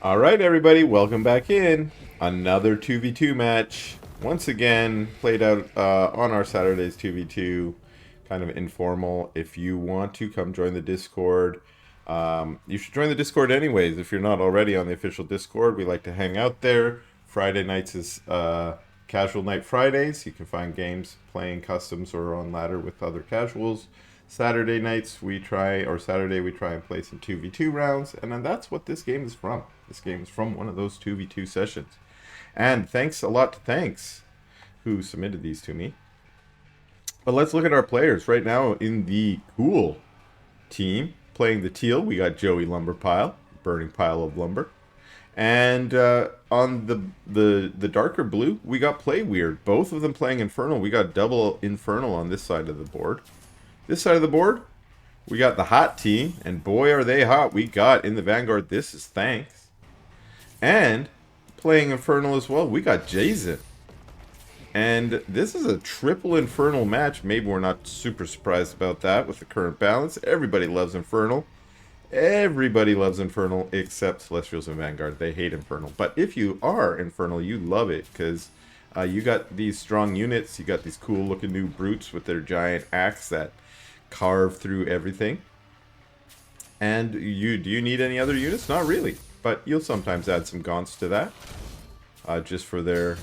All right, everybody, welcome back in. Another 2v2 match. Once again, played out on our Saturday's 2v2. Kind of informal. If you want to, come join the Discord. You should join the Discord anyways. If you're not already on the official Discord, we like to hang out there. Friday nights is Casual Night Fridays. You can find games playing customs or on ladder with other casuals. Saturday nights we try, or Saturday we try and play some 2v2 rounds, and then that's what this game is from. This game is from one of those 2v2 sessions. And thanks a lot to Thanks, who submitted these to me. But let's look at our players. Right now in the cool team, playing the teal, we got Joey Lumberpile, burning pile of lumber. And on the darker blue, we got Play Weird. Both of them playing Infernal. We got double Infernal on this side of the board. This side of the board, we got the hot team, and boy are they hot. We got in the Vanguard, this is Thanks. And playing Infernal as well, we got jayzn. And this is a triple Infernal match. Maybe we're not super surprised about that with the current balance. Everybody loves Infernal. Everybody loves Infernal except Celestials and Vanguard. They hate Infernal. But if you are Infernal, you love it because you got these strong units. You got these cool looking new brutes with their giant axe that carve through everything. And do you need any other units? Not really, but you'll sometimes add some gaunts to that just for their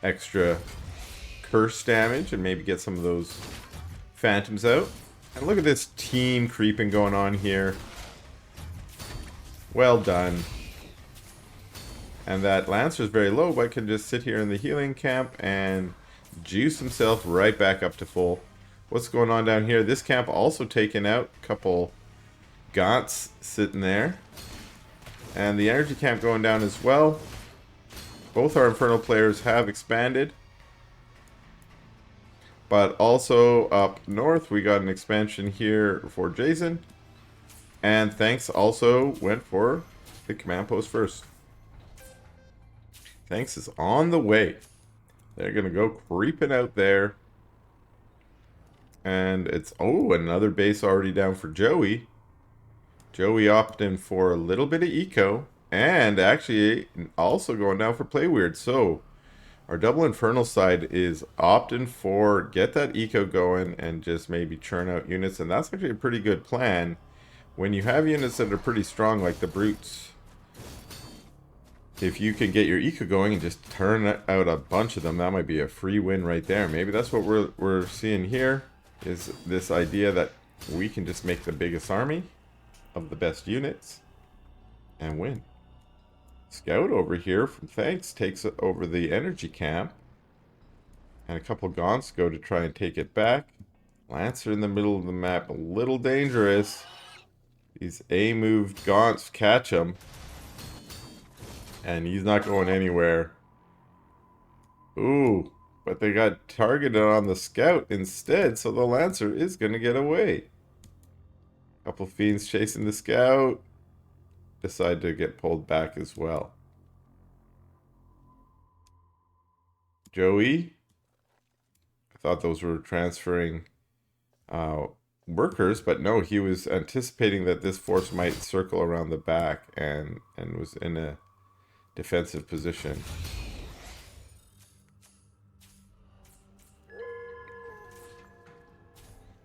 extra curse damage and maybe get some of those phantoms out. And look at this team creeping going on here. Well done. And that Lancer's very low, but can just sit here in the healing camp and juice himself right back up to full. What's going on down here? This camp also taken out. A couple gaunts sitting there. And the energy camp going down as well. Both our Infernal players have expanded. But also up north, we got an expansion here for jayzn. And Thanks also went for the command post first. Thanks is on the way. They're going to go creeping out there. And it's, oh, another base already down for Joey. Joey opting for a little bit of eco. And actually also going down for Play Weird. So our double Infernal side is opting for get that eco going and just maybe churn out units. And that's actually a pretty good plan. When you have units that are pretty strong like the brutes, if you can get your eco going and just turn out a bunch of them, that might be a free win right there. Maybe that's what we're seeing here, is this idea that we can just make the biggest army of the best units and win. Scout over here from Thanks takes over the energy camp. And a couple gaunts go to try and take it back. Lancer in the middle of the map, a little dangerous. These A-moved gaunts catch him. And he's not going anywhere. Ooh, but they got targeted on the scout instead, so the Lancer is going to get away. Couple fiends chasing the scout. Decide to get pulled back as well. Joey. I thought those were transferring workers, but no, he was anticipating that this force might circle around the back and was in a defensive position.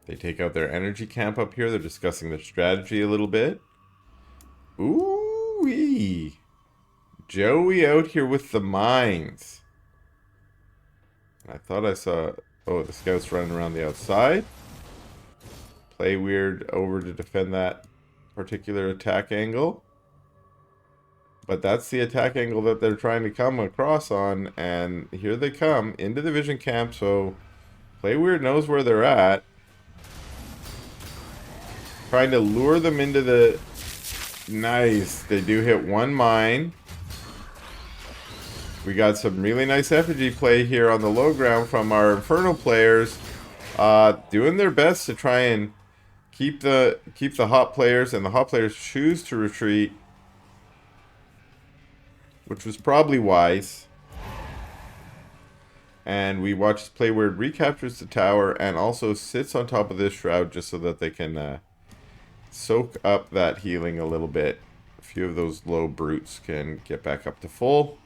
They take out their energy camp up here. They're discussing their strategy a little bit. Ooh-wee. Joey out here with the mines. I thought I saw... Oh, the scouts running around the outside. Play Weird over to defend that particular attack angle. But that's the attack angle that they're trying to come across on. And here they come into the vision camp. So Play Weird knows where they're at. Trying to lure them into the... Nice. They do hit one mine. We got some really nice effigy play here on the low ground from our Infernal players. Doing their best to try and keep the hot players. And the hot players choose to retreat, which was probably wise. And we watched Play Weird recaptures the tower and also sits on top of this shroud just so that they can soak up that healing a little bit a few of those low brutes can get back up to full.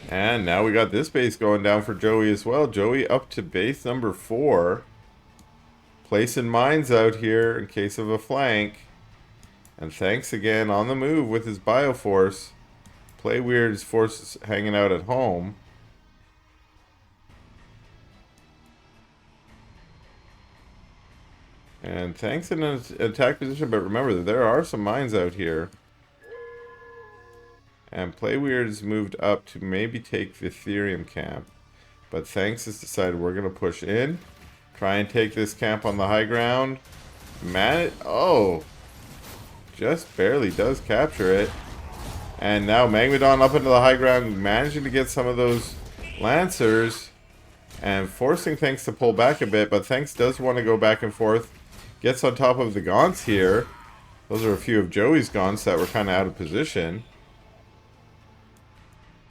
And now we got this base going down for Joey as well. Joey up to base number 4. Placing mines out here in case of a flank. And thanks again on the move with his Bioforce. Play Weird's forces hanging out at home. And thanks in an attack position, but remember that there are some mines out here. And Play Weird's moved up to maybe take the Ethereum camp. But thanks has decided we're going to push in. Try and take this camp on the high ground. Oh! Just barely does capture it. And now Magmadon up into the high ground, managing to get some of those Lancers. And forcing Thanks to pull back a bit, but Thanks does want to go back and forth. Gets on top of the Gaunts here. Those are a few of Joey's Gaunts that were kind of out of position.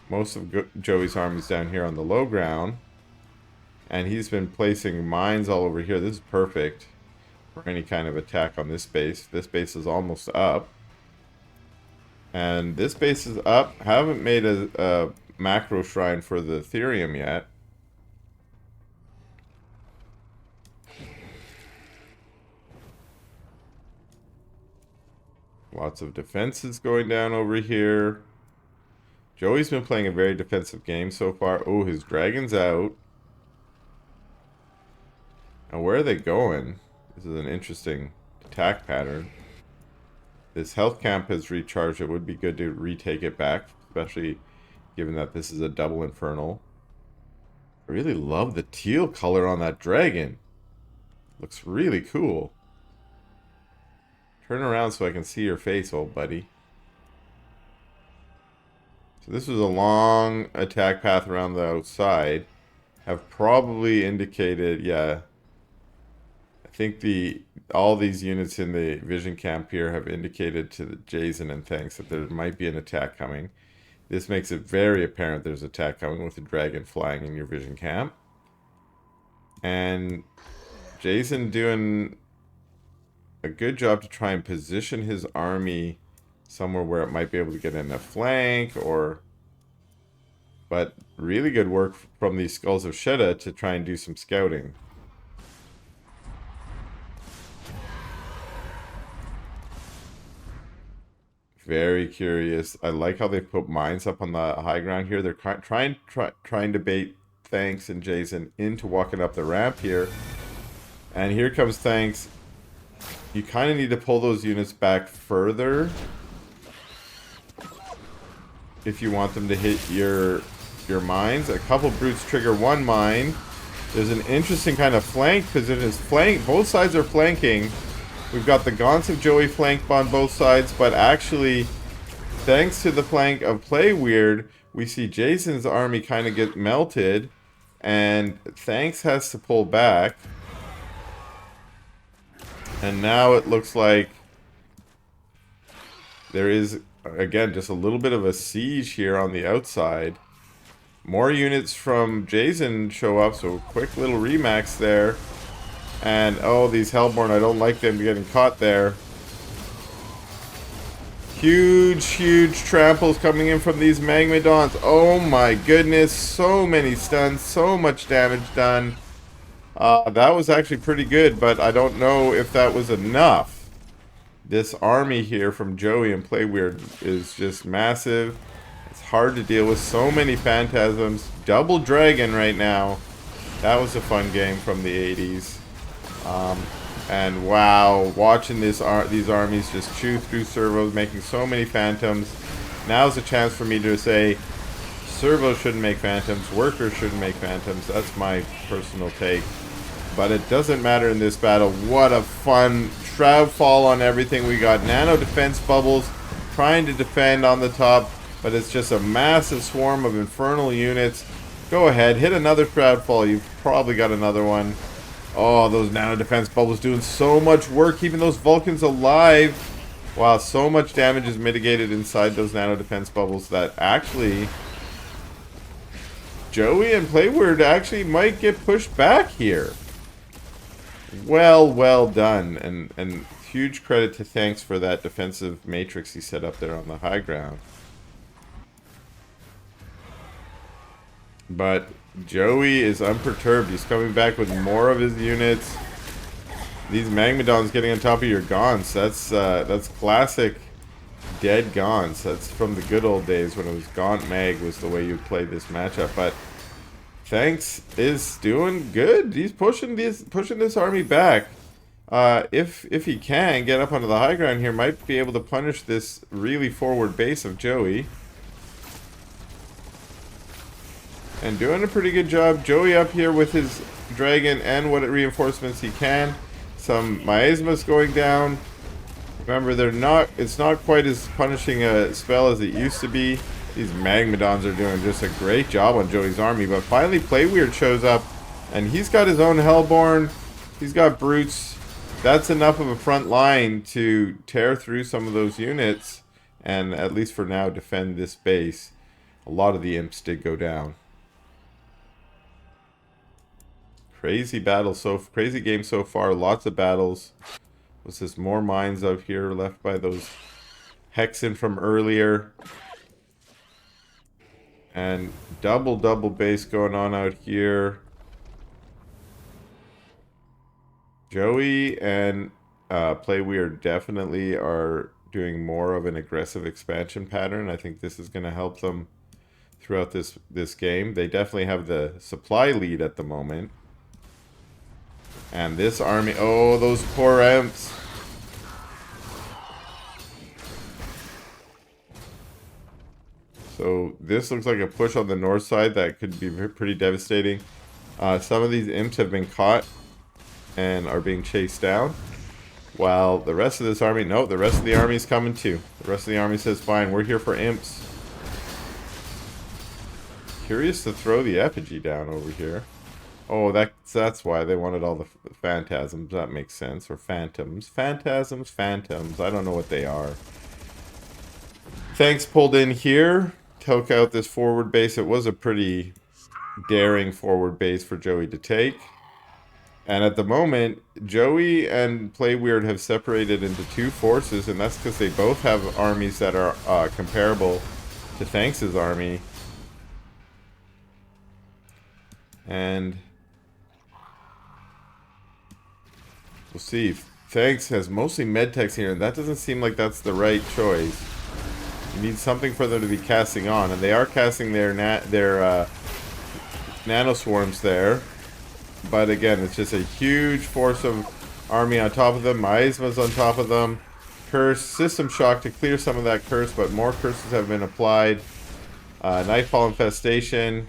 Most of Joey's army's down here on the low ground. And he's been placing mines all over here. This is perfect for any kind of attack on this base. This base is almost up. And this base is up. Haven't made a macro shrine for the Ethereum yet. Lots of defenses going down over here. Joey's been playing a very defensive game so far. Oh, his dragon's out. Now, where are they going? This is an interesting attack pattern. This health camp has recharged. It would be good to retake it back, especially given that this is a double infernal. I really love the teal color on that dragon. Looks really cool. Turn around so I can see your face, old buddy. So this was a long attack path around the outside. Have probably indicated, yeah. I think all these units in the vision camp here have indicated to the jayzn and Thanks that there might be an attack coming. This makes it very apparent there's an attack coming with a dragon flying in your vision camp. And jayzn doing a good job to try and position his army somewhere where it might be able to get in a flank but really good work from these Skulls of Shedda to try and do some scouting. Very curious. I like how they put mines up on the high ground here. They're trying to bait Thanks and jayzn into walking up the ramp here. And here comes Thanks. You kind of need to pull those units back further if you want them to hit your mines. A couple brutes trigger one mine. There's an interesting kind of flank position. Both sides are flanking. We've got the Gaunts of Joey flanked on both sides, but actually, thanks to the flank of Play Weird, we see jayzn's army kind of get melted, and Thanks has to pull back. And now it looks like there is, again, just a little bit of a siege here on the outside. More units from jayzn show up, so quick little remax there. And, oh, these Hellborn, I don't like them getting caught there. Huge, huge tramples coming in from these Magmadons. Oh my goodness, so many stuns, so much damage done. That was actually pretty good, but I don't know if that was enough. This army here from Joey and Play Weird is just massive. It's hard to deal with. So many phantasms. Double dragon right now. That was a fun game from the 80s. And wow, watching these armies just chew through servos, making so many phantoms. Now's a chance for me to say, servos shouldn't make phantoms, workers shouldn't make phantoms. That's my personal take. But it doesn't matter in this battle. What a fun shroud fall on everything. We got nano defense bubbles trying to defend on the top, but it's just a massive swarm of infernal units. Go ahead, hit another shroud fall. You've probably got another one. Oh, those nano defense bubbles doing so much work, keeping those Vulcans alive. Wow, so much damage is mitigated inside those nano defense bubbles that actually Joey and Play Weird actually might get pushed back here. Well done, and huge credit to Thanks for that defensive matrix he set up there on the high ground. But Joey is unperturbed. He's coming back with more of his units. These Magmadons getting on top of your Gaunts. That's classic dead Gaunts. That's from the good old days when it was Gaunt Mag was the way you played this matchup. But Thanks is doing good. He's pushing this army back. If he can get up onto the high ground here, might be able to punish this really forward base of Joey. And doing a pretty good job. Joey up here with his dragon and what reinforcements he can. Some miasmas going down. Remember, it's not quite as punishing a spell as it used to be. These Magmadons are doing just a great job on Joey's army. But finally, Playweird shows up. And he's got his own Hellborn. He's got Brutes. That's enough of a front line to tear through some of those units. And at least for now, defend this base. A lot of the imps did go down. Crazy crazy game so far. Lots of battles. What's this? More mines up here left by those Hexen from earlier. And double base going on out here. Joey and Playweird definitely are doing more of an aggressive expansion pattern. I think this is going to help them throughout this game. They definitely have the supply lead at the moment. And this army, oh, those poor imps. So this looks like a push on the north side that could be pretty devastating. Some of these imps have been caught and are being chased down. While the rest of this army, no, the rest of the army is coming too. The rest of the army says, fine, we're here for imps. Curious to throw the effigy down over here. Oh, that's why they wanted all the phantasms. That makes sense. Or phantoms. Phantasms, phantoms. I don't know what they are. Thanks pulled in here. Took out this forward base. It was a pretty daring forward base for Joey to take. And at the moment, Joey and Playweird have separated into two forces. And that's because they both have armies that are comparable to Thanks' army. And we'll see. Thanks has mostly medtechs here, and that doesn't seem like that's the right choice. You need something for them to be casting on, and they are casting their nanoswarms there. But again, it's just a huge force of army on top of them. Miasma's on top of them. Curse, System Shock to clear some of that curse, but more curses have been applied. Nightfall Infestation.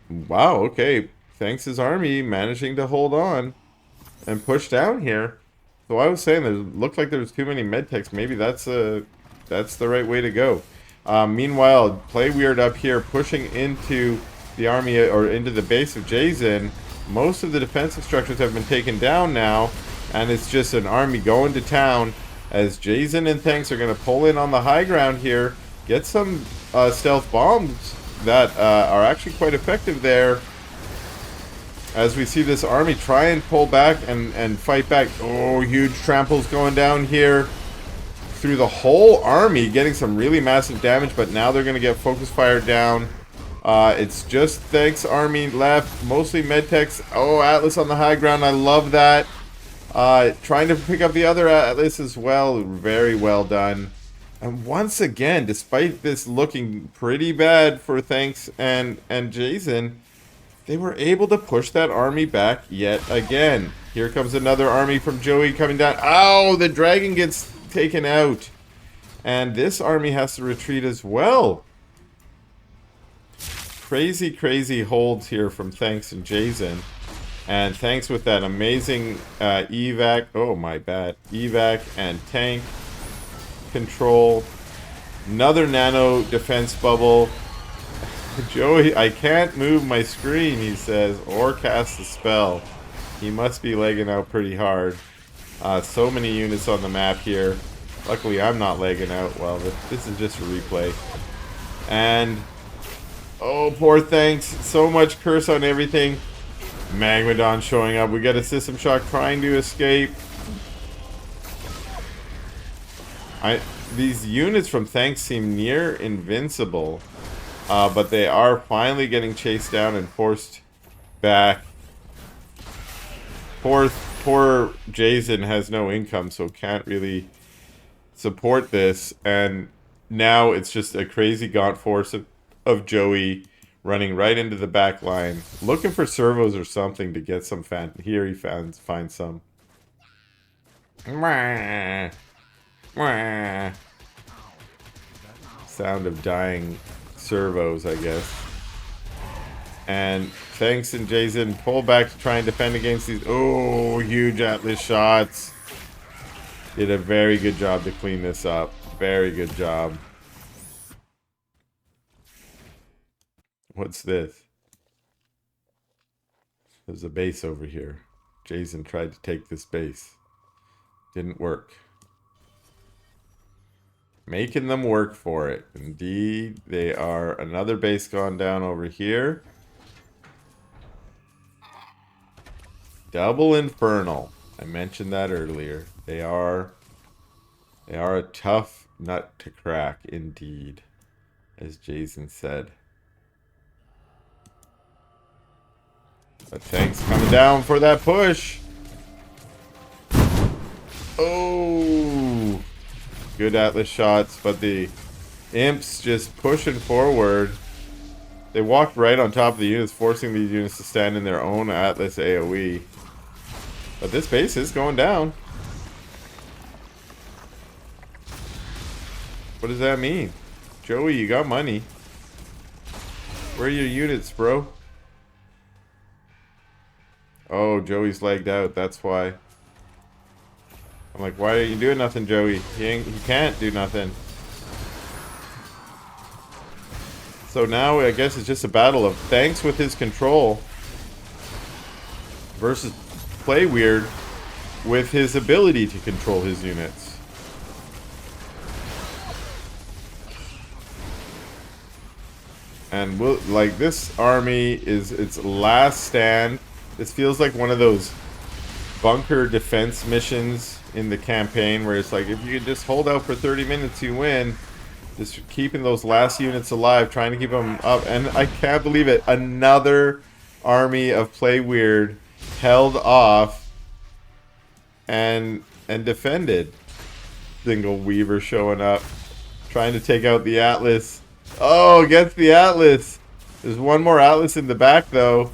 Wow, okay. Thanks' army managing to hold on and push down here. So I was saying, it looked like there was too many medtechs. Maybe that's the right way to go. Meanwhile, Playweird up here pushing into the army or into the base of jayzn. Most of the defensive structures have been taken down now, and it's just an army going to town as jayzn and Thanks are going to pull in on the high ground here, get some stealth bombs that are actually quite effective there. As we see this army try and pull back and fight back. Oh, huge tramples going down here through the whole army, getting some really massive damage, but now they're going to get focus fire down. It's just Thanks' army left, mostly medtechs. Oh, Atlas on the high ground, I love that. Trying to pick up the other Atlas as well, very well done. And once again, despite this looking pretty bad for Thanks and jayzn, they were able to push that army back yet again. Here comes another army from Joey coming down. Ow, the dragon gets taken out. And this army has to retreat as well. Crazy, crazy holds here from Thanks and jayzn. And Thanks with that amazing evac. Oh, my bad. Evac and tank control. Another nano defense bubble. Joey, I can't move my screen, he says, or cast a spell. He must be legging out pretty hard. So many units on the map here. Luckily, I'm not legging out. Well, this is just a replay. And, oh, poor Thanks. So much curse on everything. Magmadon showing up. We got a System Shock trying to escape. These units from Thanks seem near invincible, but they are finally getting chased down and forced back. Poor jayzn has no income, so can't really support this, and now it's just a crazy gaunt force of Joey running right into the back line, looking for servos or something to get some fan. Here he finds some. Mwah. Mwah. Sound of dying servos, I guess. And Thanks and jayzn pull back to try and defend against these. Oh, huge Atlas shots. Did a very good job to clean this up. Very good job. What's this? There's a base over here. jayzn tried to take this base. Didn't work. Making them work for it. Indeed, they are. Another base gone down over here. Double Infernal. I mentioned that earlier. They are a tough nut to crack, indeed, as jayzn said. But Thanks coming down for that push. Oh, good Atlas shots, but the imps just pushing forward. They walked right on top of the units, forcing these units to stand in their own Atlas AoE. But this base is going down. What does that mean? Joey, you got money. Where are your units, bro? Oh, Joey's lagged out. That's why. I'm like, why are you doing nothing, Joey? He can't do nothing. So now I guess it's just a battle of Thanks with his control versus Play Weird with his ability to control his units. And like, this army is its last stand. This feels like one of those bunker defense missions in the campaign where it's like, if you could just hold out for 30 minutes, you win. Just keeping those last units alive, trying to keep them up. And I can't believe it. Another army of Play Weird held off and defended. Single Weaver showing up, trying to take out the Atlas. Oh, gets the Atlas. There's one more Atlas in the back, though.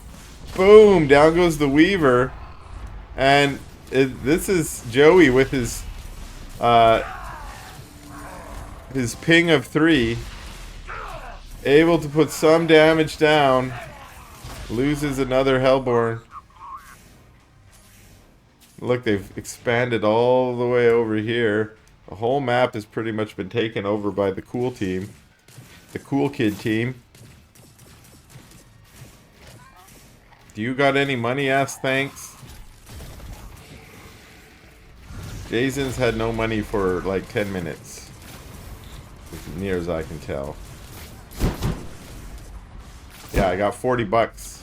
Boom! Down goes the Weaver. And this is Joey with his ping of 3. Able to put some damage down. Loses another Hellborn. Look, they've expanded all the way over here. The whole map has pretty much been taken over by the cool team. The cool kid team. Do you got any money, ass Thanks? jayzn's had no money for like 10 minutes. As near as I can tell. Yeah, I got 40 bucks.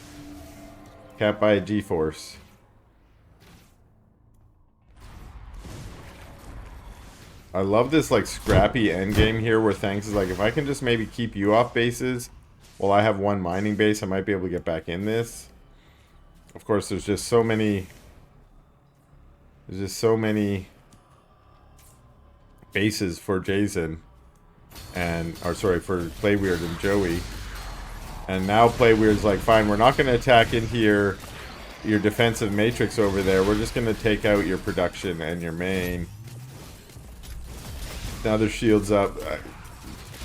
Can't buy a G-Force. I love this like scrappy endgame here where Thanks is like, if I can just maybe keep you off bases while I have one mining base, I might be able to get back in this. Of course, there's just so many bases for jayzn and, or sorry, for Play Weird and Joey. And now Play Weird's like, fine, we're not going to attack into your defensive matrix over there. We're just going to take out your production and your main. Now their shield's up.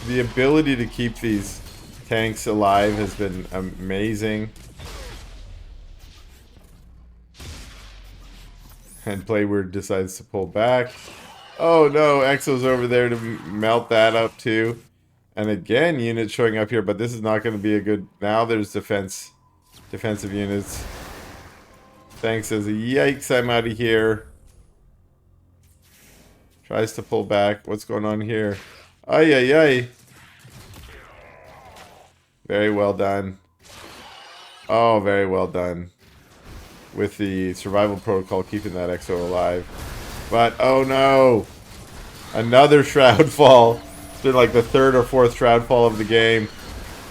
The ability to keep these tanks alive has been amazing. And Play Weird decides to pull back. Oh no, Exo's over there to melt that up too. And again, units showing up here, but this is not going to be a good... Now there's defensive units. Thanks says, yikes, I'm out of here. Tries to pull back. What's going on here? Ay, ay, ay. Very well done. Oh, very well done. With the survival protocol keeping that Exo alive. But, oh no! Another shroud fall. It's been like the third or fourth shroud fall of the game.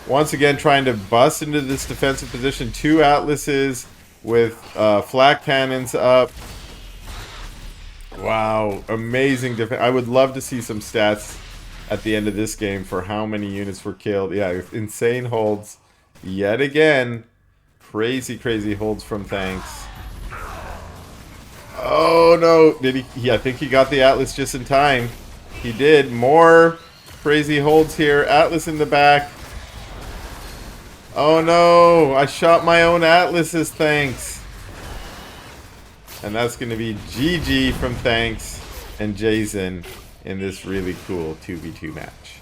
Once again, trying to bust into this defensive position. 2 Atlases with flak cannons up. Wow, amazing defense. I would love to see some stats at the end of this game for how many units were killed. Yeah, insane holds yet again. Crazy, crazy holds from tanks. Oh no! Did he? I think he got the Atlas just in time. He did. More crazy holds here. Atlas in the back. Oh no! I shot my own Atlases, thanks. And that's going to be GG from Thanks and jayzn in this really cool 2v2 match.